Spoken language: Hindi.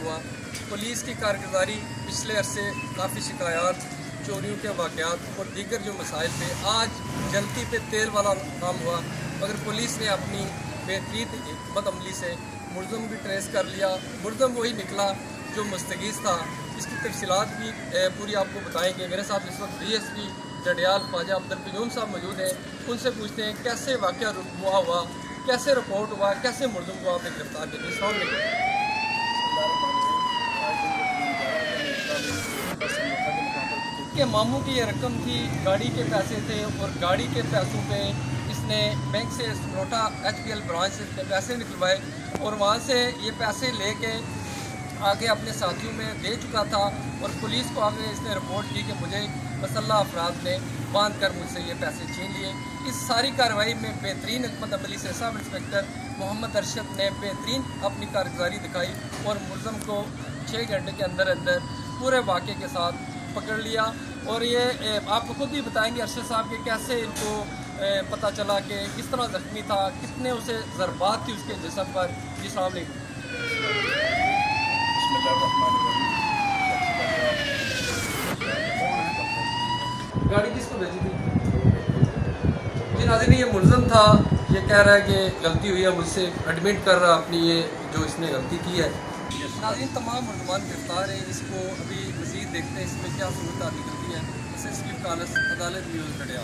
हुआ। पुलिस की कारगुजारी पिछले अरसे काफ़ी शिकायत, चोरियों के वाक़यात और दीगर जो मसाइल पे आज जलती पे तेल वाला काम हुआ, मगर पुलिस ने अपनी बेहतरीन हिकमत अमली से मुलज़म भी ट्रेस कर लिया। मुलज़म वही निकला जो मुस्तगीज़ था। इसकी तफसीलात भी पूरी आपको बताएंगे। मेरे साथ इस वक्त DSP जडियाल ख्वाजा अब्दुल क़य्यूम साहब मौजूद हैं। उनसे पूछते हैं कैसे वाक़या हुआ, कैसे रिपोर्ट हुआ, कैसे मुलज़म को आपने गिरफ्तार किया। कि मामू की ये रकम थी, गाड़ी के पैसे थे और गाड़ी के पैसों पे इसने बैंक से नोटा HPL ब्रांच से पैसे निकलवाए और वहाँ से ये पैसे लेके आगे अपने साथियों में दे चुका था और पुलिस को आगे इसने रिपोर्ट की कि मुझे मसल्ला अफराद ने बांध कर मुझसे ये पैसे छीन लिए। इस सारी कार्रवाई में बेहतरीन हिकमत अमली से सब इंस्पेक्टर मोहम्मद अरशद ने बेहतरीन अपनी कारगुजारी दिखाई और मुलज़म को 6 घंटे के अंदर अंदर पूरे वाक़े के साथ पकड़ लिया। और ये आपको खुद ही बताएंगे अरशद साहब कि कैसे इनको पता चला कि किस तरह ज़ख्मी था, कितने उसे ज़रबात थी उसके जिस्म पर। जी सलाम अलैकुम। गाड़ी किसको भेजी थी? जी नाज़रीन, ये मुलज़म था, ये कह रहा है कि गलती हुई है मुझसे, एडमिट कर रहा अपनी ये जो इसने गलती की है। नाज़रीन, तमाम मुलज़मान गिरफ्तार हैं। इसको अभी मज़ीद देखते हैं इसमें क्या सूरत निकलती है। अदालत न्यूज़ मीडिया।